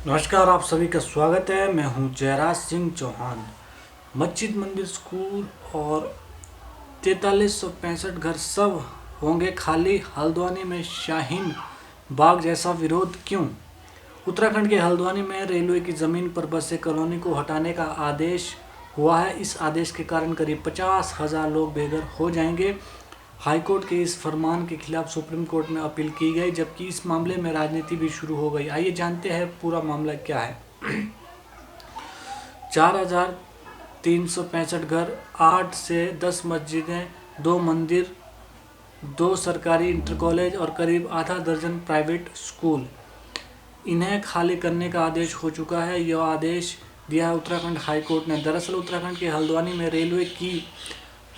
नमस्कार, आप सभी का स्वागत है। मैं हूं जयराज सिंह चौहान। मस्जिद, मंदिर, स्कूल और 4365 घर सब होंगे खाली। हल्द्वानी में शाहीन बाग जैसा विरोध क्यों? उत्तराखंड के हल्द्वानी में रेलवे की जमीन पर बसे कॉलोनी को हटाने का आदेश हुआ है। इस आदेश के कारण करीब 50,000 लोग बेघर हो जाएंगे। हाईकोर्ट के इस फरमान के खिलाफ सुप्रीम कोर्ट में अपील की गई, जबकि इस मामले में राजनीति भी शुरू हो गई। आइए जानते हैं पूरा मामला क्या है। 4,365 घर, 8 से 10 मस्जिदें, 2 मंदिर, 2 सरकारी इंटर कॉलेज और करीब आधा दर्जन प्राइवेट स्कूल, इन्हें खाली करने का आदेश हो चुका है। यह आदेश दिया है उत्तराखंड हाईकोर्ट ने। दरअसल उत्तराखंड के हल्द्वानी में रेलवे की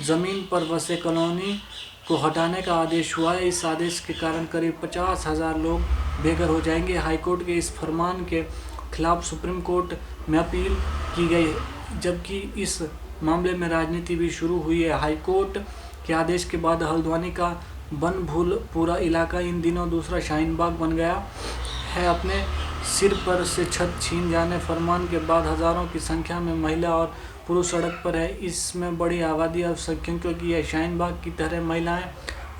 जमीन पर बसे कॉलोनी को हटाने का आदेश हुआ है। इस आदेश के कारण करीब 50,000 लोग बेघर हो जाएंगे। हाईकोर्ट के इस फरमान के खिलाफ सुप्रीम कोर्ट में अपील की गई, जबकि इस मामले में राजनीति भी शुरू हुई है। हाईकोर्ट के आदेश के बाद हल्द्वानी का बनभूलपुरा इलाका इन दिनों दूसरा शाहीन बाग बन गया है। अपने सिर पर से छत छीन जाने फरमान के बाद हजारों की संख्या में महिला और पुरुष सड़क पर है। इसमें बड़ी आबादी अल्पसंख्यकों की है। शाहीन बाग की तरह महिलाएं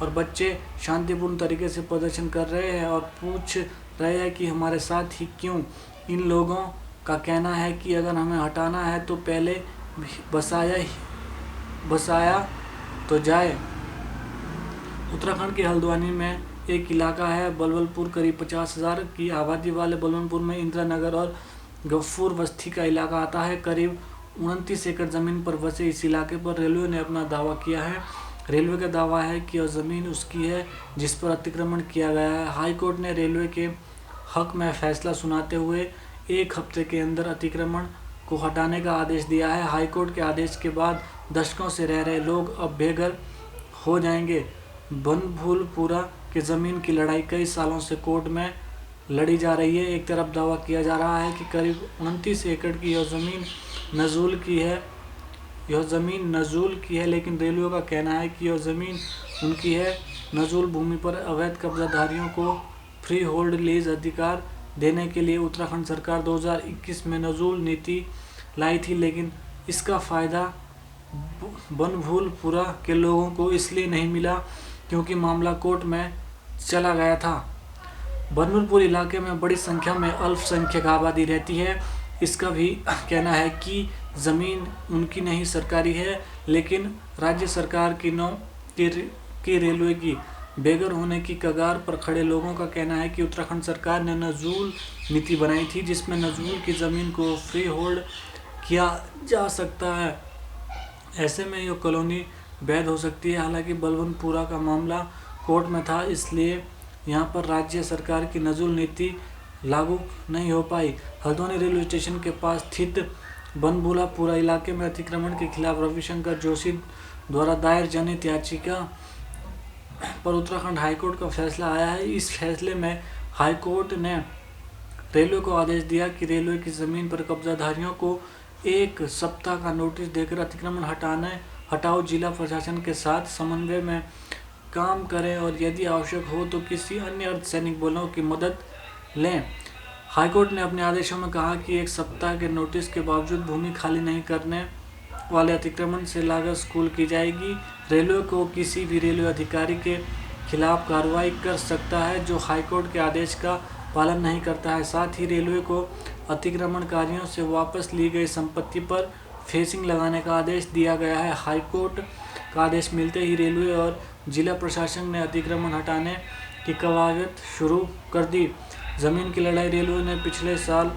और बच्चे शांतिपूर्ण तरीके से प्रदर्शन कर रहे हैं और पूछ रहे हैं कि हमारे साथ ही क्यों। इन लोगों का कहना है कि अगर हमें हटाना है तो पहले बसाया तो जाए। उत्तराखंड के हल्द्वानी में एक इलाका है बलवलपुर। करीब 50,000 की आबादी वाले बलवलपुर में इंदिरा नगर और गफूर बस्ती का इलाका आता है। करीब 29 एकड़ जमीन पर बसे इस इलाके पर रेलवे ने अपना दावा किया है। रेलवे का दावा है कि यह जमीन उसकी है जिस पर अतिक्रमण किया गया है। हाईकोर्ट ने रेलवे के हक में फैसला सुनाते हुए 1 हफ्ते के अंदर अतिक्रमण को हटाने का आदेश दिया है। हाईकोर्ट के आदेश के बाद दशकों से रह रहे लोग अब बेघर हो जाएंगे। बनभूलपुरा की जमीन की लड़ाई कई सालों से कोर्ट में लड़ी जा रही है। एक तरफ दावा किया जा रहा है कि करीब 29 एकड़ की यह जमीन नजूल की है, लेकिन रेलवे का कहना है कि यह जमीन उनकी है। नजूल भूमि पर अवैध कब्जाधारियों को फ्री होल्ड लीज अधिकार देने के लिए उत्तराखंड सरकार 2021 में नजूल नीति लाई थी, लेकिन इसका फायदा बनभूलपुरा के लोगों को इसलिए नहीं मिला क्योंकि मामला कोर्ट में चला गया था। बनभूलपुर इलाके में बड़ी संख्या में अल्पसंख्यक आबादी रहती है। इसका भी कहना है कि ज़मीन उनकी नहीं सरकारी है, लेकिन राज्य सरकार की रेलवे की। बेघर होने की कगार पर खड़े लोगों का कहना है कि उत्तराखंड सरकार ने नजूल नीति बनाई थी, जिसमें नजूल की ज़मीन को फ्री होल्ड किया जा सकता है। ऐसे में यह कॉलोनी वैध हो सकती है। हालांकि बलवनपुरा का मामला कोर्ट में था, इसलिए यहाँ पर राज्य सरकार की नजूल नीति लागू नहीं हो पाई। हल्द्वानी रेलवे स्टेशन के पास स्थित बनभूलपुरा इलाके में अतिक्रमण के खिलाफ रविशंकर जोशी द्वारा दायर जनहित याचिका पर उत्तराखंड हाईकोर्ट का फैसला आया है। इस फैसले में हाईकोर्ट ने रेलवे को आदेश दिया कि रेलवे की ज़मीन पर कब्जाधारियों को 1 सप्ताह का नोटिस देकर अतिक्रमण हटाओ, जिला प्रशासन के साथ समन्वय में काम करें और यदि आवश्यक हो तो किसी अन्य अर्धसैनिक बलों की मदद लें। हाईकोर्ट ने अपने आदेशों में कहा कि 1 सप्ताह के नोटिस के बावजूद भूमि खाली नहीं करने वाले अतिक्रमण से लागत वसूल की जाएगी। रेलवे को किसी भी रेलवे अधिकारी के खिलाफ कार्रवाई कर सकता है जो हाईकोर्ट के आदेश का पालन नहीं करता है। साथ ही रेलवे को अतिक्रमणकारियों से वापस ली गई संपत्ति पर फेंसिंग लगाने का आदेश दिया गया है। हाईकोर्ट का आदेश मिलते ही रेलवे और जिला प्रशासन ने अतिक्रमण हटाने की कवायद शुरू कर दी। ज़मीन की लड़ाई रेलवे ने पिछले साल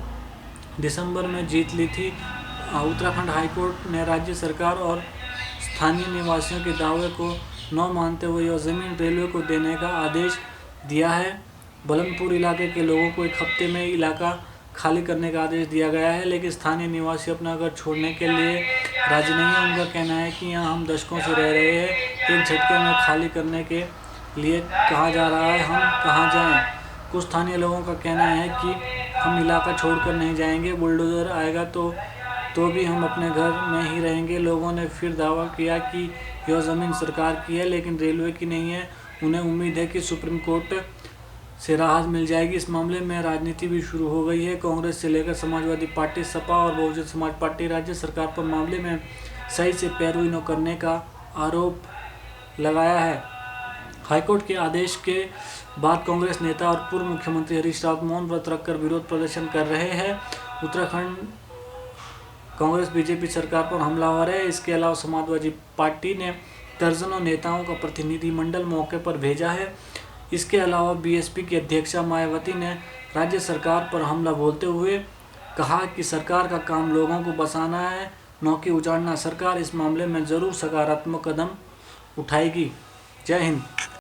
दिसंबर में जीत ली थी। उत्तराखंड हाईकोर्ट ने राज्य सरकार और स्थानीय निवासियों के दावे को न मानते हुए यह ज़मीन रेलवे को देने का आदेश दिया है। बलनपुर इलाके के लोगों को 1 हफ्ते में इलाका खाली करने का आदेश दिया गया है, लेकिन स्थानीय निवासी अपना घर छोड़ने के लिए राजी नहीं है। उनका कहना है कि यहाँ हम दशकों से रह रहे हैं, एक झटके में खाली करने के लिए कहा जा रहा है, हम कहाँ जाएं। कुछ स्थानीय लोगों का कहना है कि हम इलाका छोड़कर नहीं जाएंगे, बुलडोज़र आएगा तो भी हम अपने घर में ही रहेंगे। लोगों ने फिर दावा किया कि यह ज़मीन सरकार की है, लेकिन रेलवे की नहीं है। उन्हें उम्मीद है कि सुप्रीम कोर्ट से राहत मिल जाएगी। इस मामले में राजनीति भी शुरू हो गई है। कांग्रेस से लेकर समाजवादी पार्टी, सपा और बहुजन समाज पार्टी राज्य सरकार पर मामले में सही से पैरवी न करने का आरोप लगाया है। हाईकोर्ट के आदेश के बाद कांग्रेस नेता और पूर्व मुख्यमंत्री हरीश रावत मौन व्रत रखकर विरोध प्रदर्शन कर रहे हैं। उत्तराखंड कांग्रेस बीजेपी सरकार पर हमलावर है। इसके अलावा समाजवादी पार्टी ने दर्जनों नेताओं का प्रतिनिधिमंडल मौके पर भेजा है। इसके अलावा बीएसपी की अध्यक्षा मायावती ने राज्य सरकार पर हमला बोलते हुए कहा कि सरकार का काम लोगों को बचाना है, न कि उजाड़ना। सरकार इस मामले में जरूर सकारात्मक कदम उठाएगी। जय हिंद।